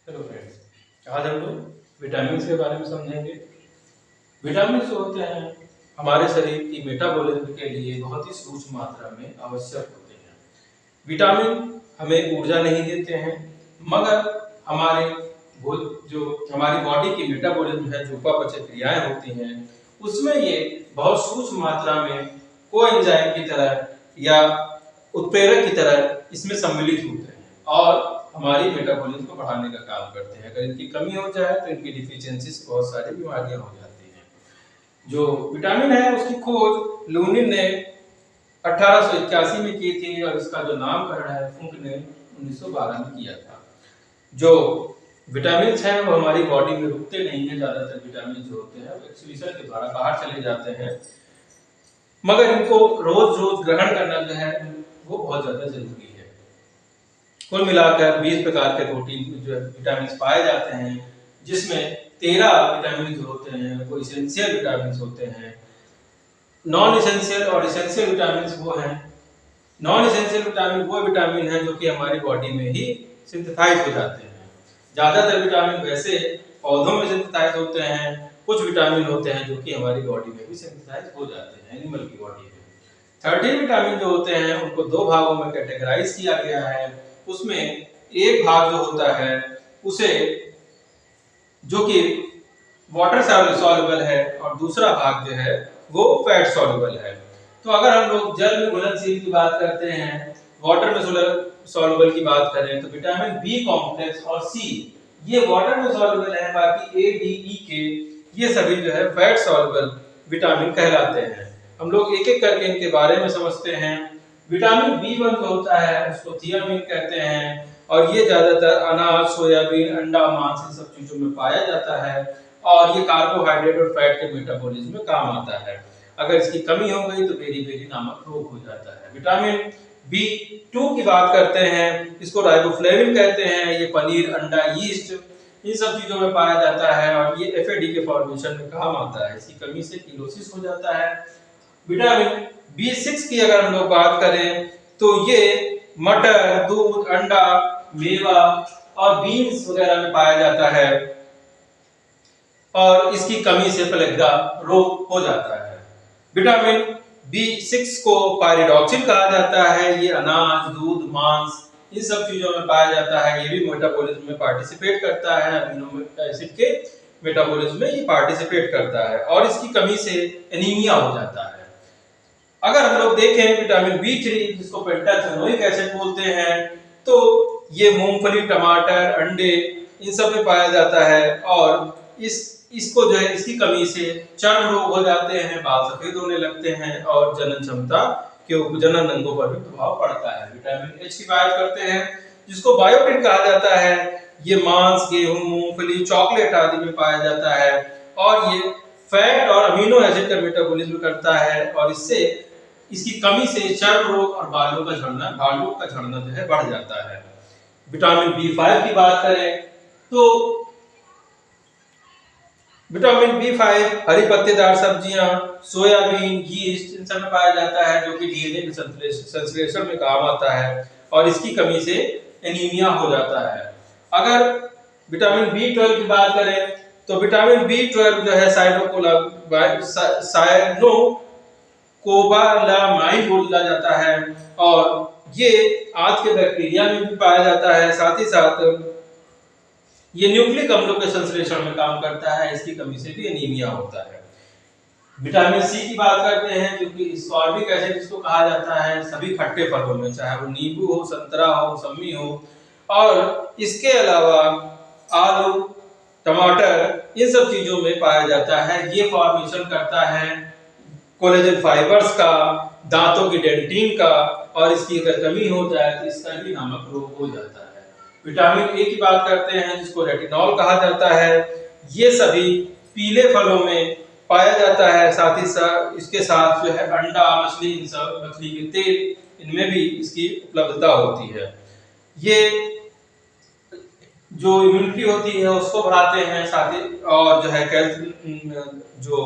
Hello friends, आज हम लोग विटामिन के बारे में समझेंगे। विटामिन होते हैं हमारे शरीर की मेटाबॉलिज्म के लिए बहुत ही सूक्ष्म मात्रा में आवश्यक होते हैं। विटामिन हमें ऊर्जा नहीं देते हैं, मगर हमारे जो हमारी बॉडी की मेटाबॉलिज्म है, जो उपापचय क्रियाएं होती हैं, उसमें ये बहुत सूक्ष्म मात्रा में कोएंजाइम की तरह या उत्प्रेरक की तरह इसमें सम्मिलित होते हैं और हमारी मेटाबॉलिज्म को बढ़ाने का काम करते हैं। अगर इनकी कमी हो जाए तो इनकी डिफिशियंसी से बहुत सारी बीमारियां हो जाती हैं। जो विटामिन है उसकी खोज लूनिन ने 1881 में की थी और इसका जो नामकरण है फुंक ने 1912 में किया था। जो विटामिन है वो हमारी बॉडी में रुकते नहीं है। ज्यादातर विटामिन जो होते हैं वो एक्सक्रीशन के द्वारा बाहर चले जाते हैं, मगर इनको रोज रोज ग्रहण करना जो है वो बहुत ज्यादा जरूरी है। कुल मिलाकर 20 प्रकार के प्रोटीन जो विटामिन पाए जाते हैं, जिसमें 13 विटामिन जो होते हैं वो इसेंशियल विटामिन होते हैं। नॉन इसेंशियल और इसेंशियल विटामिन वो हैं। नॉन इसेंशियल विटामिन वो विटामिन है जो कि हमारी बॉडी में ही सिंथेसाइज हो जाते हैं। ज्यादातर विटामिन वैसे पौधों में सिंथेसाइज होते हैं, कुछ विटामिन होते हैं जो कि हमारी बॉडी में भी सिंथेसाइज हो जाते हैं, एनिमल की बॉडी में। 13 विटामिन जो होते हैं उनको दो भागों में कैटेगराइज किया गया है। उसमें एक भाग जो होता है उसे जो कि वाटर सॉल्युबल है और दूसरा भाग जो है वो फैट सॉल्युबल है। तो अगर हम लोग जल में घुलनशील की बात करते हैं, वाटर में सॉल्युबल की बात करें, तो विटामिन बी कॉम्प्लेक्स और सी ये वाटर में सॉल्युबल है, बाकी ए डी ई के ये सभी जो है फैट सॉल्युबल विटामिन कहलाते हैं। हम लोग एक एक करके इनके बारे में समझते हैं। विटामिन बी1 जो होता है उसको थियामिन कहते हैं और ये ज्यादातर अनाज, सोयाबीन, अंडा, मांस इन सब चीजों में पाया जाता है और ये कार्बोहाइड्रेट और फैट के मेटाबॉलिज्म में काम आता है। अगर इसकी कमी हो गई तो बेरी-बेरी नामक रोग हो जाता है। विटामिन बी2 की बात करते हैं, इसको राइबोफ्लेविन कहते हैं। ये पनीर, अंडा, यीस्ट इन सब चीजों में पाया जाता है और ये एफएडी के फॉर्मेशन में काम आता है। इसकी कमी से किलोसिस हो जाता है। विटामिन बी6 की अगर हम लोग बात करें तो ये मटर, दूध, अंडा, मेवा और बीन्स वगैरह में पाया जाता है और इसकी कमी से प्लेग्रा रोग हो जाता है। विटामिन बी6 को पायरिडॉक्सिन कहा जाता है। ये अनाज, दूध, मांस इन सब चीजों में पाया जाता है। ये भी मेटाबॉलिज्म में पार्टिसिपेट करता है, अमीनो एसिड के मेटाबॉलिज्म में ये पार्टिसिपेट करता है और इसकी कमी से एनीमिया हो जाता है। अगर हम लोग देखें विटामिन बी3 जिसको पेंटाथेनोइक एसिड बोलते हैं, तो ये मूंगफली, टमाटर, अंडे इन सब में पाया जाता है और इसको जो है इसकी कमी से चर्म रोग हो जाते हैं, बाल सफेद होने लगते हैं और जनन क्षमता के जनन अंगों पर भी प्रभाव पड़ता है। विटामिन एच की बात करते हैं जिसको बायोटिन कहा जाता है। ये मांस, गेहूं, मूंगफली, चॉकलेट आदि में पाया जाता है और ये फैट और अमीनो एसिड का मेटाबॉलिज्म करता है और इससे इसकी कमी से चर्म रोग और बालों का झड़ना जो है बढ़ जाता है। विटामिन बी5 की बात करें तो विटामिन बी5 हरी पत्तेदार सब्जियां, सोयाबीन, यीस्ट इन सब में पाया जाता है जो कि डीएनए के संश्लेषण में काम आता है और इसकी कमी से एनीमिया हो जाता है। अगर विटामिन बी12 की बात करें तो विटामिन बी12 जो है कोबालामाइन बोला जाता है और ये आंत के बैक्टीरिया में भी पाया जाता है। साथ ही साथ ये न्यूक्लिक अम्लों के संश्लेषण में काम करता है, इसकी कमी से भी एनीमिया होता है। विटामिन सी की बात करते हैं जो कि स्कॉर्बिक एसिड जिसको कहा जाता है सभी खट्टे फलों में, चाहे वो नींबू हो, संतरा हो, मौसमी हो, और इसके अलावा आलू, टमाटर इन सब चीजों में पाया जाता है। ये फॉर्मेशन करता है कोलेजन फाइबर्स का, दांतों की डेंटिन का और इसकी अगर कमी हो जाए तो इसका भी नामक रोग हो जाता है। विटामिन ए की बात करते हैं जिसको रेटिनॉल कहा जाता है। ये सभी पीले फलों में पाया जाता है। साथ ही साथ इसके साथ जो है अंडा, मछली, इन सब मछली के तेल इनमें भी इसकी उपलब्धता होती है। ये जो इम्यूनिटी होती है उसको बढ़ाते हैं, साथ ही और जो है जो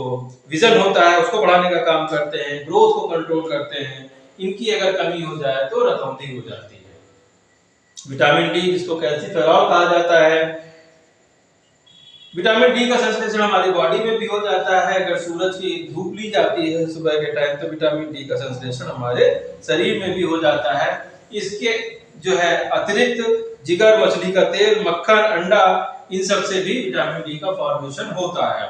विजन होता है उसको बढ़ाने का काम करते हैं, ग्रोथ को कंट्रोल करते हैं। इनकी अगर कमी हो जाए तो रतौंधी हो जाती है। विटामिन डी जिसको कैल्सिफेरॉल कहा जाता है, विटामिन डी का संश्लेषण हमारी बॉडी में भी हो जाता है। अगर सूरज की धूप ली जाती है सुबह के टाइम तो विटामिन डी का संश्लेषण हमारे शरीर में भी हो जाता है। इसके जो है अतिरिक्त जिगर, मछली का तेल, मक्खन, अंडा, इन सब से भी विटामिन डी का फॉर्मेशन होता है।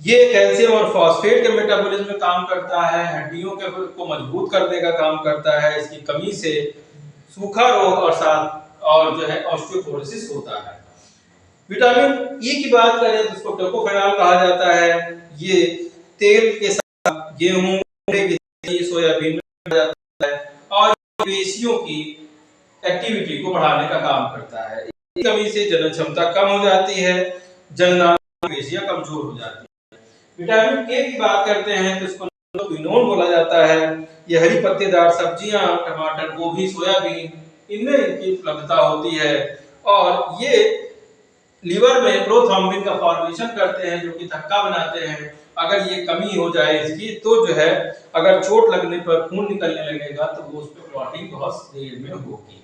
ये कैल्शियम और फॉस्फेट के मेटाबॉलिज्म में काम करता है, हड्डियों के को मजबूत करने का काम करता है। इसकी कमी से सूखा रोग और साथ और जो है ऑस्टियोपोरोसिस होता है। विटामिन ई की बात करें तो इसको टोकोफेनॉल कहा जाता है। ये तेल के साथ गेहूं, सोयाबीन में पाया जाता है और पेशियों की एक्टिविटी को बढ़ाने का काम करता है। इसकी कमी से जनन क्षमता कम हो जाती है, जननांग पेशियां कमजोर हो जाती है। विटामिन के की बात करते हैं तो इसको क्विनोन बोला जाता है। ये हरी पत्तेदार सब्जियां, टमाटर, गोभी, सोयाबीन, इनमें इनकी उपलब्धता होती है और ये लीवर में प्रोथ्रोम्बिन का फॉर्मेशन करते हैं जो कि धक्का बनाते हैं। अगर ये कमी हो जाए इसकी तो जो है अगर चोट लगने पर खून निकलने लगेगा तो वो उस पर क्लॉटिंग बहुत देर में होगी।